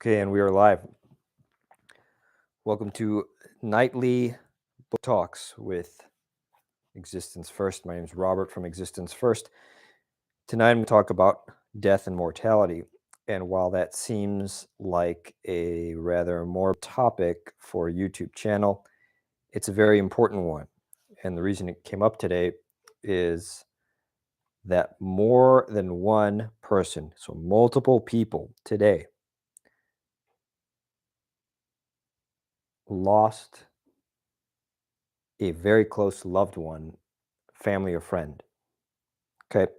Okay, and we are live. Welcome to Nightly Book Talks with Existence First. My name is Robert from Existence First. Tonight I'm going to talk about death and mortality. And while that seems like a rather more topic for a YouTube channel, it's a very important one. And the reason it came up today is that more than one person, so multiple people today, lost a very close loved one, family or friend. Okay.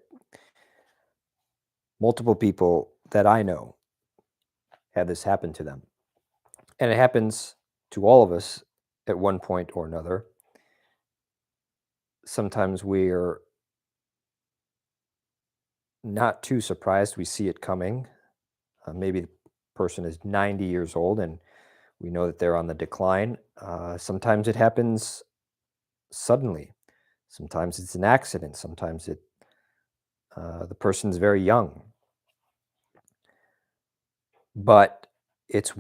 Multiple people that I know had this happen to them. And it happens to all of us at one point or another. Sometimes we're not too surprised. We see it coming. Maybe the person is 90 years old and we know that they're on the decline. Sometimes it happens suddenly. Sometimes it's an accident. Sometimes the person's very young. But it's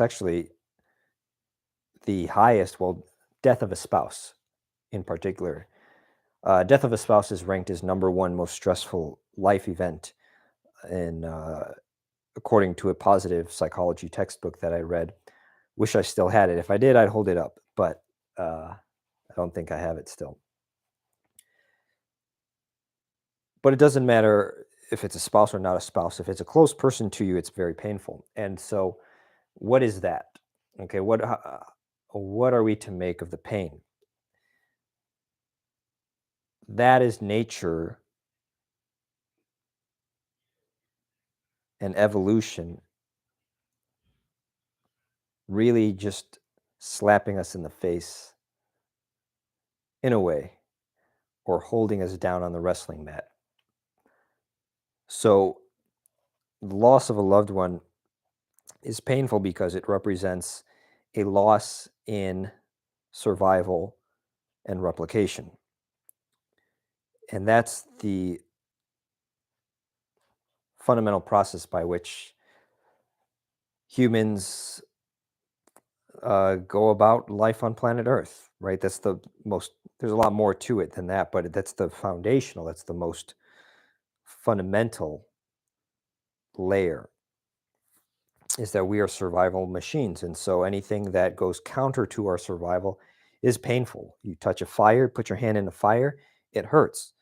actually the highest, death of a spouse in particular. Death of a spouse is ranked as number one most stressful life event in, according to a positive psychology textbook that I read. Wish I still had it. If I did, I'd hold it up, but I don't think I have it still. But it doesn't matter if it's a spouse or not a spouse. If it's a close person to you, it's very painful. And so, what is that? Okay, what are we to make of the pain? That is nature and evolution really just slapping us in the face in a way, or holding us down on the wrestling mat. So the loss of a loved one is painful because it represents a loss in survival and replication. And that's the fundamental process by which humans go about life on planet Earth, right? There's a lot more to it than that, but that's the foundational, that's the most fundamental layer, is that we are survival machines. And so anything that goes counter to our survival is painful. You touch a fire, put your hand in the fire, it hurts,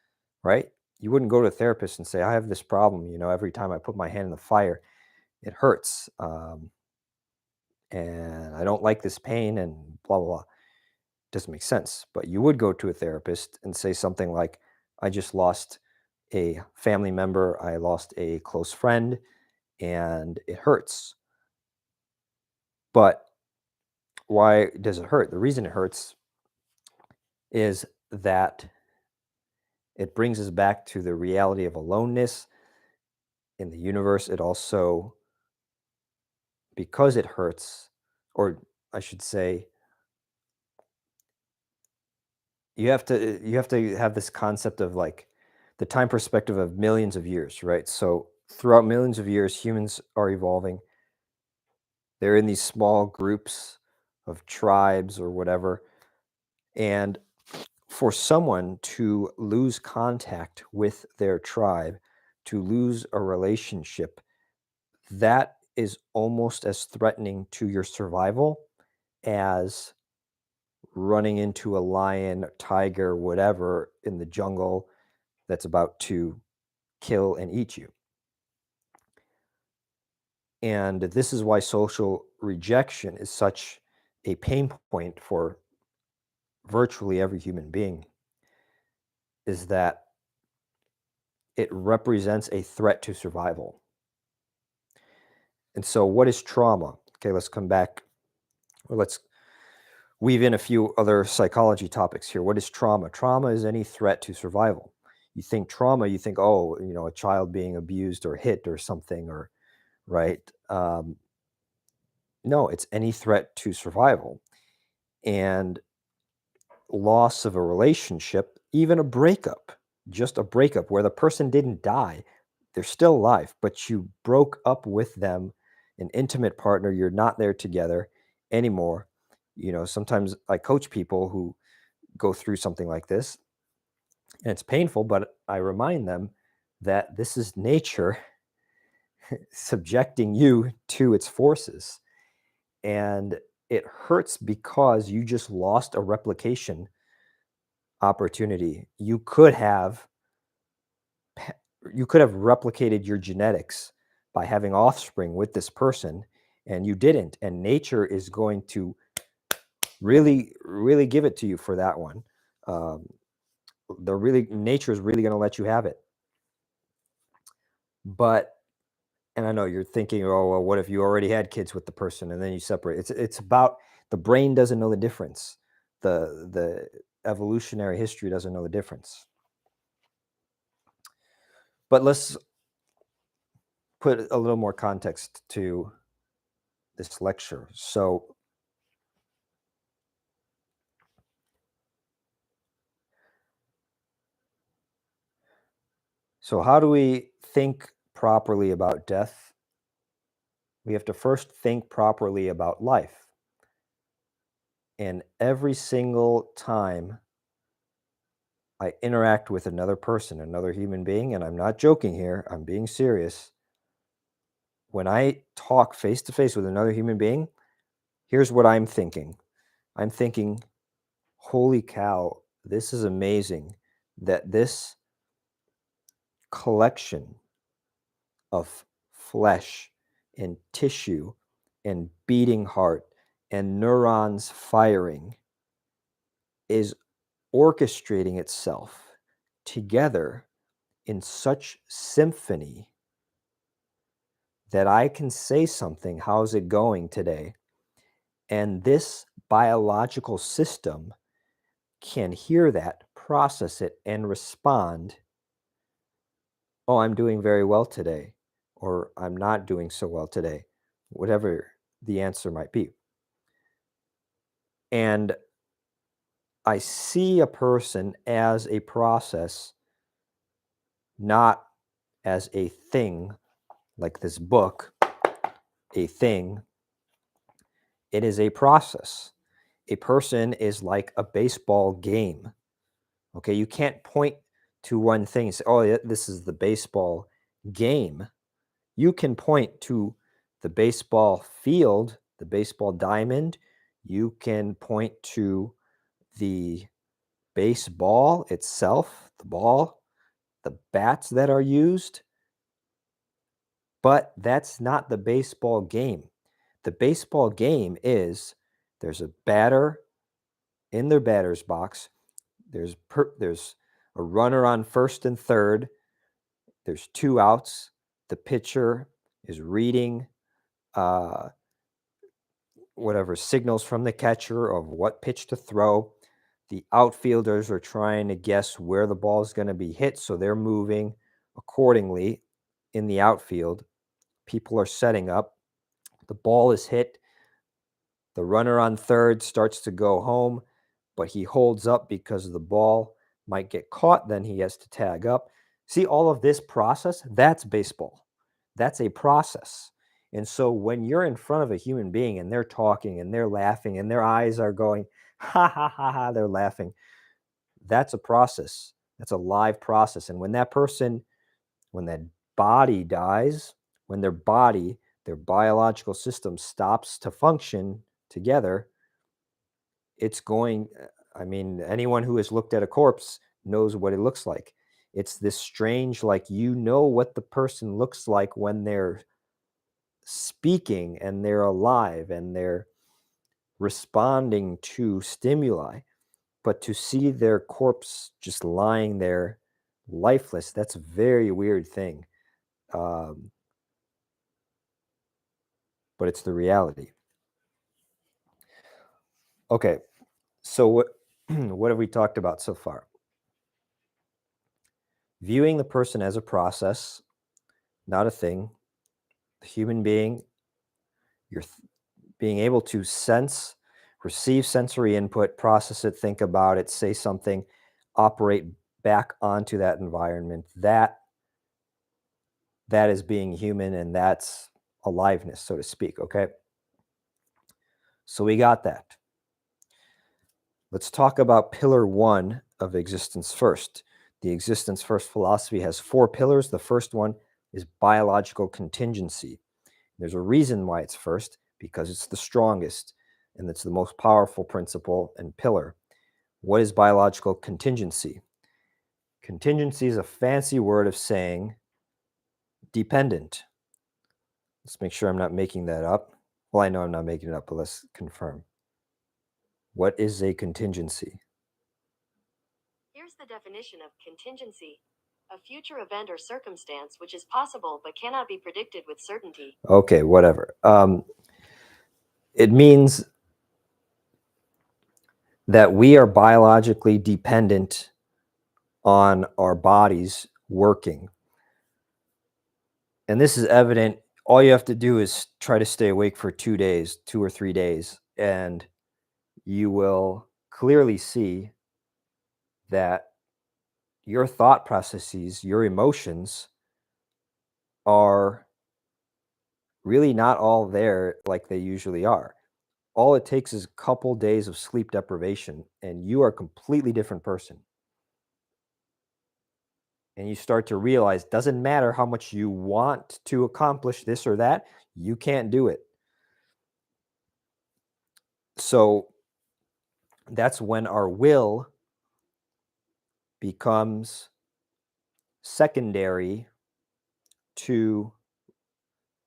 right? You wouldn't go to a therapist and say, I have this problem, every time I put my hand in the fire, it hurts. And I don't like this pain and blah, blah, blah. Doesn't make sense. But you would go to a therapist and say something like, I just lost a family member, I lost a close friend, and it hurts. But why does it hurt? The reason it hurts is that it brings us back to the reality of aloneness in the universe. It also, because it hurts, or I should say, you have to have this concept of like the time perspective of millions of years, right? So throughout millions of years, humans are evolving. They're in these small groups of tribes or whatever. And for someone to lose contact with their tribe, to lose a relationship, that is almost as threatening to your survival as running into a lion, tiger, whatever in the jungle that's about to kill and eat you. And this is why social rejection is such a pain point for virtually every human being, is that it represents a threat to survival. And so what is trauma? Okay, let's come back, or let's weave in a few other psychology topics here. What is trauma? Trauma is any threat to survival. You think trauma, you think, oh, a child being abused or hit or something, or right. No, it's any threat to survival. And loss of a relationship, even a breakup, just a breakup where the person didn't die, they're still alive, but you broke up with them, an intimate partner. You're not there together anymore. Sometimes I coach people who go through something like this, and it's painful, but I remind them that this is nature subjecting you to its forces. And it hurts because you just lost a replication opportunity. Pa- you could have replicated your genetics by having offspring with this person, and you didn't. And nature is going to really, really give it to you for that one. Um, nature is really going to let you have it. But and I know you're thinking, oh well, what if you already had kids with the person and then you separate? It's about the brain doesn't know the difference. The evolutionary history doesn't know the difference. But let's put a little more context to this lecture. So how do we think properly about death? We have to first think properly about life. And every single time I interact with another person, another human being, and I'm not joking here, I'm being serious. When I talk face to face with another human being, here's what I'm thinking. I'm thinking, holy cow, this is amazing that this collection of flesh and tissue and beating heart and neurons firing is orchestrating itself together in such symphony that I can say something, how's it going today? And this biological system can hear that, process it, and respond, oh, I'm doing very well today, or I'm not doing so well today, whatever the answer might be. And I see a person as a process, not as a thing like this book, a thing. It is a process. A person is like a baseball game. Okay, you can't point to one thing and say, oh, yeah, this is the baseball game. You can point to the baseball field, the baseball diamond. You can point to the baseball itself, the ball, the bats that are used, but that's not the baseball game. The baseball game is there's a batter in their batter's box. There's a runner on first and third. There's two outs. The pitcher is reading uh, whatever signals from the catcher of what pitch to throw. The outfielders are trying to guess where the ball is going to be hit, so they're moving accordingly in the outfield. People are setting up. The ball is hit. The runner on third starts to go home, but he holds up because the ball might get caught. Then he has to tag up. See, all of this process, that's baseball. That's a process. And so when you're in front of a human being and they're talking and they're laughing and their eyes are going, ha ha ha ha, they're laughing, that's a process. That's a live process. And when that body dies, when their biological system stops to function together, it's going, I mean, anyone who has looked at a corpse knows what it looks like. It's this strange, like, what the person looks like when they're speaking and they're alive and they're responding to stimuli. But to see their corpse just lying there lifeless, that's a very weird thing. Um, but it's the reality. Okay, so what what have we talked about so far? Viewing the person as a process, not a thing. The human being, you're being able to receive sensory input, process it, think about it, say something, operate back onto that environment. That that is being human, and that's aliveness, so to speak, okay? So we got that. Let's talk about pillar one of existence first. The existence first philosophy has 4 pillars. The first one is biological contingency. There's a reason why it's first, because it's the strongest and it's the most powerful principle and pillar. What is biological contingency? Contingency is a fancy word of saying dependent. Let's make sure I'm not making that up. Well, I know I'm not making it up, but let's confirm. What is a contingency? Here's the definition of contingency: a future event or circumstance which is possible but cannot be predicted with certainty. Okay, whatever. It means that we are biologically dependent on our bodies working. And this is evident. All you have to do is try to stay awake for 2 days, 2 or 3 days, and you will clearly see that your thought processes, your emotions are really not all there like they usually are. All it takes is a couple days of sleep deprivation, and you are a completely different person. And you start to realize, doesn't matter how much you want to accomplish this or that, you can't do it. So that's when our will becomes secondary to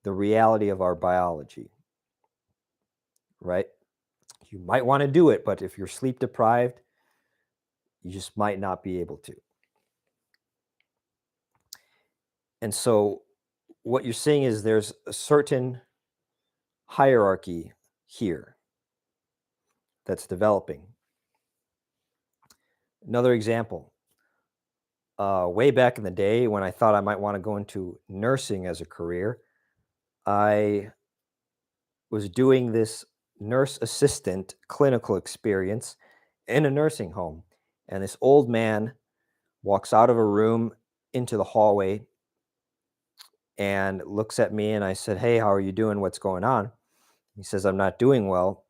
the reality of our biology, right? You might want to do it, but if you're sleep deprived, you just might not be able to. And so what you're seeing is there's a certain hierarchy here that's developing. Another example, way back in the day when I thought I might want to go into nursing as a career, I was doing this nurse assistant clinical experience in a nursing home. And this old man walks out of a room into the hallway and looks at me, and I said, "Hey, how are you doing? What's going on?" He says, "I'm not doing well.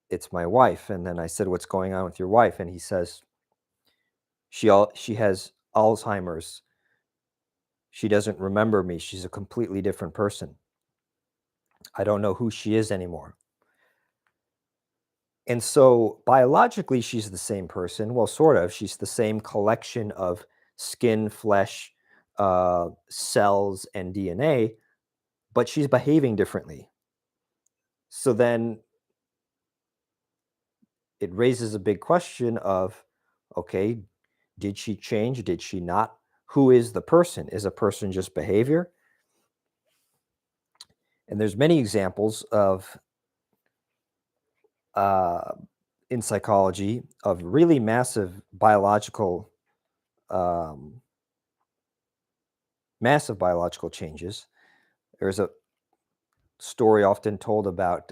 It's my wife." And then I said, "What's going on with your wife?" And he says, she has Alzheimer's. She doesn't remember me. She's a completely different person. I don't know who she is anymore." And so biologically, she's the same person. Well, sort of. She's the same collection of skin, flesh, cells, and DNA, but she's behaving differently. So then it raises a big question of, okay, did she change? Did she not? Who is the person? Is a person just behavior? And there's many examples of uh, in psychology of really um, massive biological changes. There's a story often told about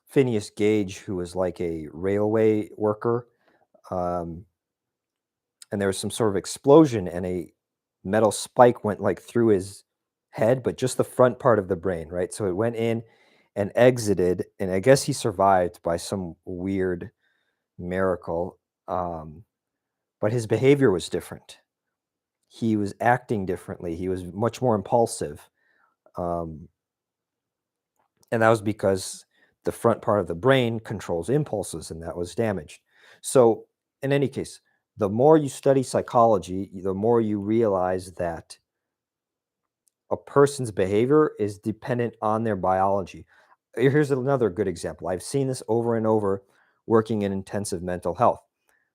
Phineas Gage, who was like a railway worker, um, and there was some sort of explosion, and a metal spike went like through his head, but just the front part of the brain, right? So it went in and exited, and I guess he survived by some weird miracle. But his behavior was different. He was acting differently. He was much more impulsive. Um, and that was because the front part of the brain controls impulses, and that was damaged. So, in any case, the more you study psychology, the more you realize that a person's behavior is dependent on their biology. Here's another good example. I've seen this over and over working in intensive mental health.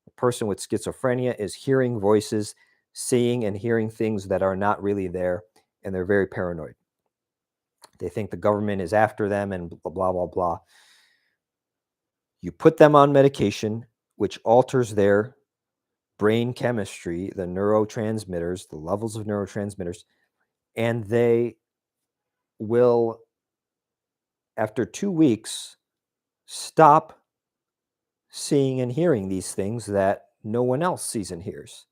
A person with schizophrenia is hearing voices, seeing and hearing things that are not really there, and they're very paranoid. They think the government is after them and blah, blah, blah, blah. You put them on medication, which alters their brain chemistry, the neurotransmitters, the levels of neurotransmitters, and they will, after 2 weeks, stop seeing and hearing these things that no one else sees and hears.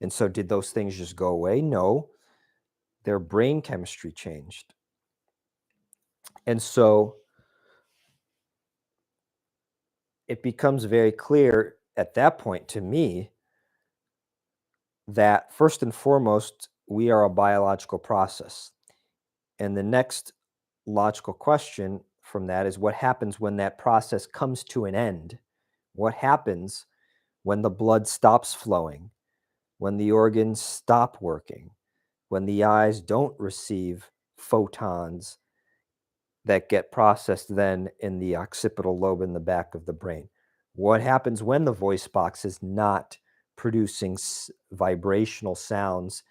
And so, did those things just go away? No. their brain chemistry changed. And so it becomes very clear at that point to me that first and foremost, we are a biological process. And the next logical question from that is what happens when that process comes to an end? What happens when the blood stops flowing, when the organs stop working, when the eyes don't receive photons that get processed then in the occipital lobe in the back of the brain? What happens when the voice box is not producing vibrational sounds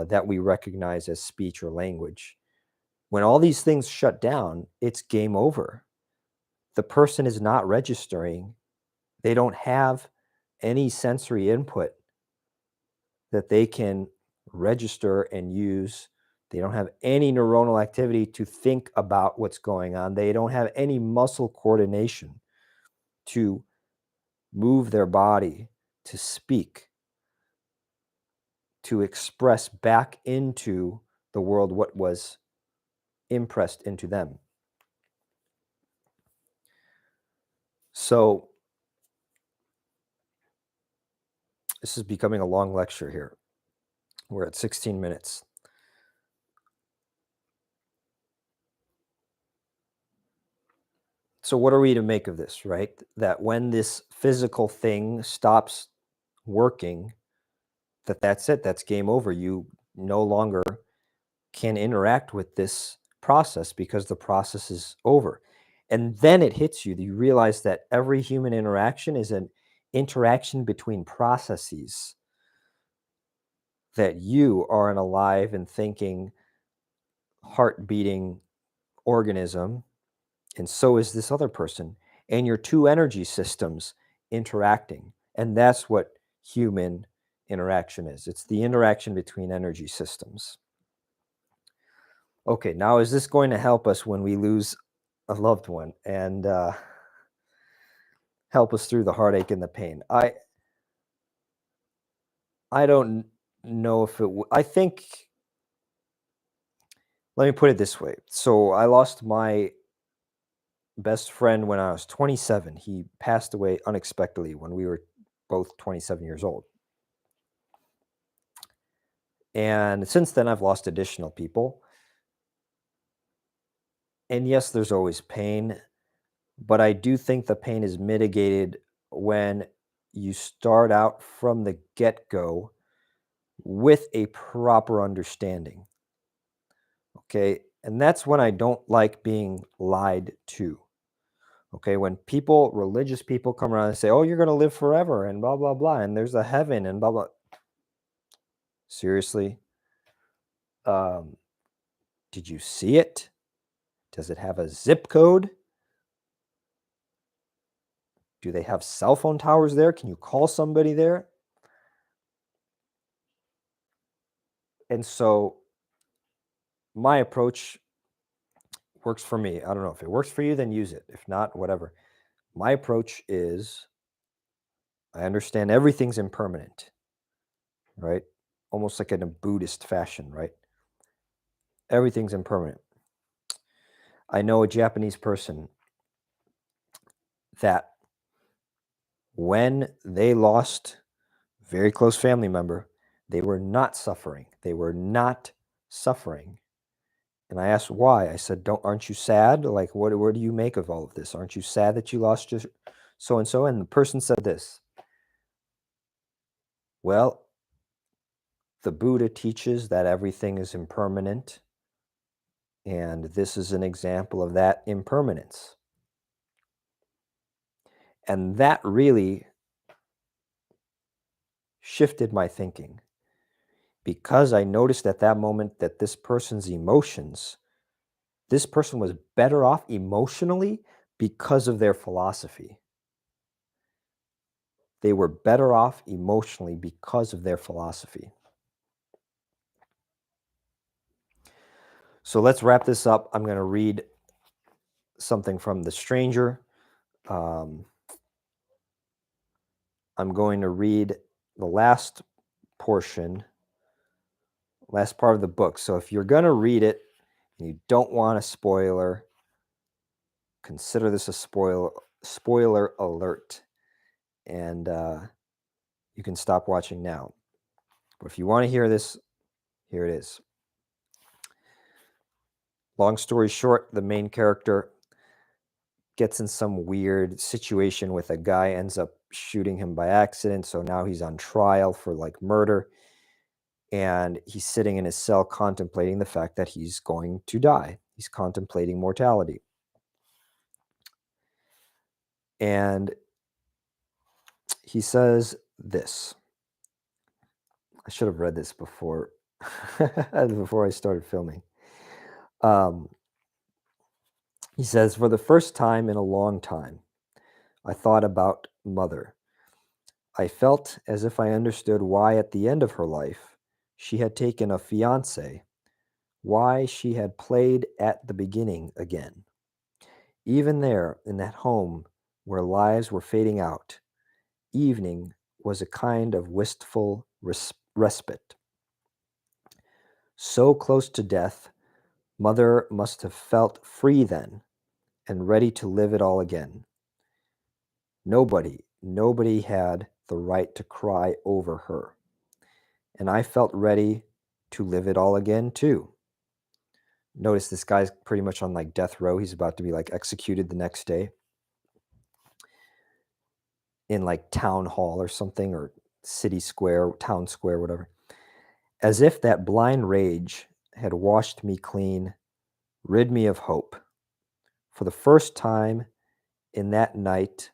that we recognize as speech or language? When all these things shut down, it's game over. The person is not registering. They don't have any sensory input that they can register and use. They don't have any neuronal activity to think about what's going on. They don't have any muscle coordination to move their body, to speak, to express back into the world what was impressed into them. So this is becoming a long lecture here. We're at 16 minutes. So what are we to make of this, right? That when this physical thing stops working, that's it, that's game over. You no longer can interact with this process because the process is over. And then it hits you. You realize that every human interaction is an interaction between processes, that you are an alive and thinking, heart beating organism, and so is this other person, and your two energy systems interacting. And that's what human interaction is. It's the interaction between energy systems. Okay, now is this going to help us when we lose a loved one and help us through the heartache and the pain? I don't know if it I think, let me put it this way. So I lost my best friend when I was 27. He passed away unexpectedly when we were both 27 years old. And since then, I've lost additional people. And yes, there's always pain, but I do think the pain is mitigated when you start out from the get go with a proper understanding. Okay. And that's when I don't like being lied to. Okay. When people, religious people come around and say, oh, you're going to live forever and blah, blah, blah. And there's a heaven and blah, blah. Seriously? Did you see it? Does it have a zip code? Do they have cell phone towers there? Can you call somebody there? And so my approach works for me. I don't know if it works for you, then use it. If not, whatever. My approach is I understand everything's impermanent, right? Almost like in a Buddhist fashion, right? Everything's impermanent. I know a Japanese person that when they lost a very close family member, they were not suffering. They were not suffering. And I asked why. I said, aren't you sad? Like, what do you make of all of this? Aren't you sad that you lost your so-and-so? And the person said this. Well, the Buddha teaches that everything is impermanent. And this is an example of that impermanence. And that really shifted my thinking because I noticed at that moment that this person's emotions, this person was better off emotionally because of their philosophy. They were better off emotionally because of their philosophy. So let's wrap this up. I'm going to read something from The Stranger. I'm going to read the last portion last part of the book. So if you're going to read it and you don't want a spoiler, consider this a spoiler alert, and you can stop watching now. But if you want to hear this, here it is. Long story short, the main character gets in some weird situation with a guy, ends up shooting him by accident. So now he's on trial for like murder. And he's sitting in his cell contemplating the fact that he's going to die. He's contemplating mortality. And he says this. I should have read this before before I started filming. He says, "For the first time in a long time, I thought about Mother. I felt as if I understood why at the end of her life she had taken a fiancé, why she had played at the beginning again. Even there, in that home where lives were fading out, evening was a kind of wistful respite. So close to death, Mother must have felt free then and ready to live it all again. Nobody had the right to cry over her. And I felt ready to live it all again too." Notice this guy's pretty much on like death row. He's about to be like executed the next day in like town hall or something, or city square, town square, whatever. As if that blind rage had washed me clean, rid me of hope. For the first time in that night,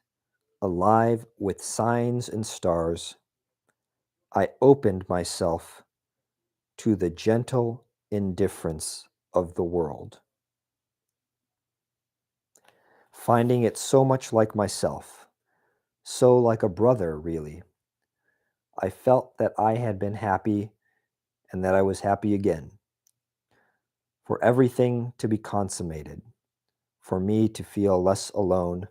alive with signs and stars, I opened myself to the gentle indifference of the world, finding it so much like myself, so like a brother, really. I felt that I had been happy and that I was happy again. For everything to be consummated, for me to feel less alone,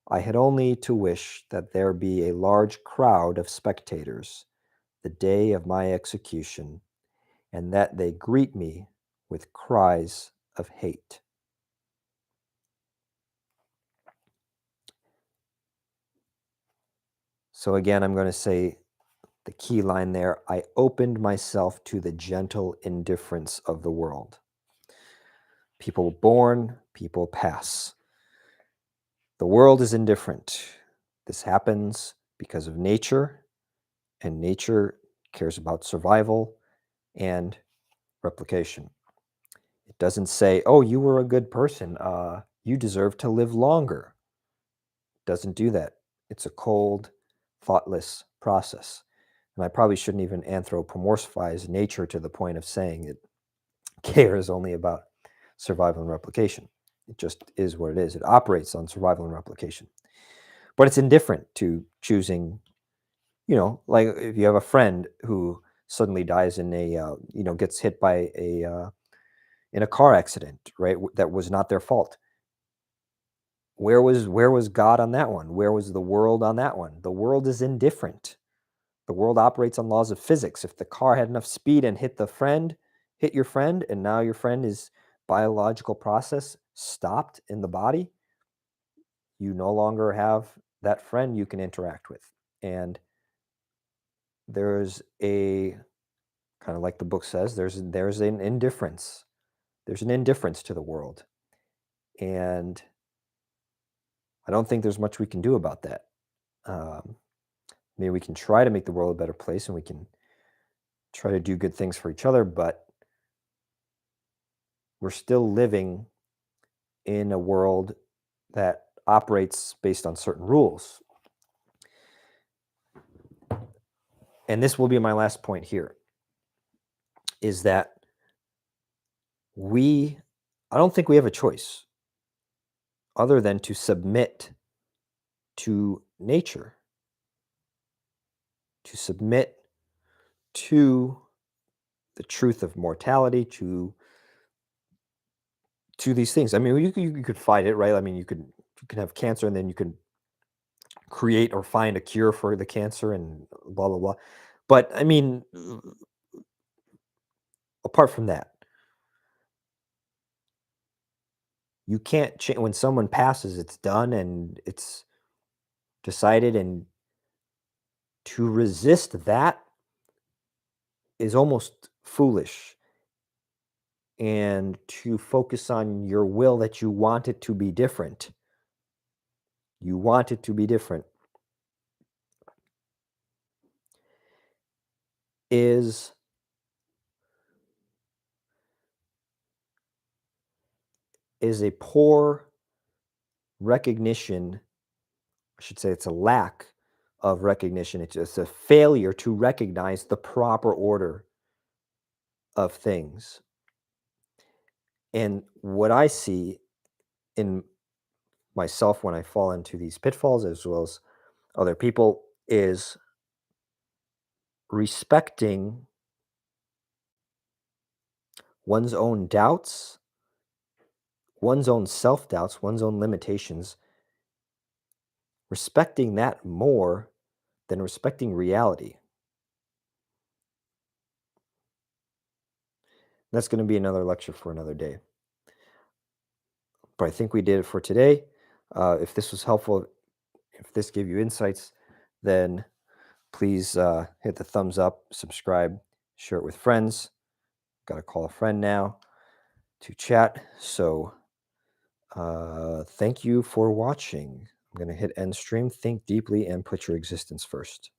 I had only to wish that there be a large crowd of spectators the day of my execution, and that they greet me with cries of hate. So again, I'm going to say the key line there: I opened myself to the gentle indifference of the world. People born, people pass. The world is indifferent. This happens because of nature, and nature cares about survival and replication. It doesn't say, oh, you were a good person, you deserve to live longer. It doesn't do that. It's a cold, thoughtless process. And I probably shouldn't even anthropomorphize nature to the point of saying it cares only about survival and replication. It just is what it is. It operates on survival and replication. But it's indifferent to choosing, like if you have a friend who suddenly dies in gets hit by in a car accident, right? That was not their fault. Where was God on that one? Where was the world on that one? The world is indifferent. The world operates on laws of physics. If the car had enough speed and hit your friend, and now your friend is biological process stopped in the body, you no longer have that friend you can interact with. And there's a kind of like the book says, there's an indifference. There's an indifference to the world. And I don't think there's much we can do about that. Maybe we can try to make the world a better place, and we can try to do good things for each other, but we're still living in a world that operates based on certain rules. And this will be my last point here, is that I don't think we have a choice other than to submit to nature, to submit to the truth of mortality, to these things. I mean, you could fight it, right? I mean, you can have cancer, and then you can create or find a cure for the cancer, and blah blah blah. But I mean, apart from that, you can't change when someone passes, it's done and it's decided, and to resist that is almost foolish. And to focus on your will that you want it to be different. You want it to be different is a poor recognition. I should say it's a lack of recognition. It's just a failure to recognize the proper order of things. And what I see in myself when I fall into these pitfalls, as well as other people, is respecting one's own doubts, one's own self doubts, one's own limitations, respecting that more than respecting reality. That's going to be another lecture for another day. But I think we did it for today. If this was helpful, if this gave you insights, then please hit the thumbs up, subscribe, share it with friends. Got to call a friend now to chat. So thank you for watching. I'm going to hit end stream. Think deeply and put your existence first.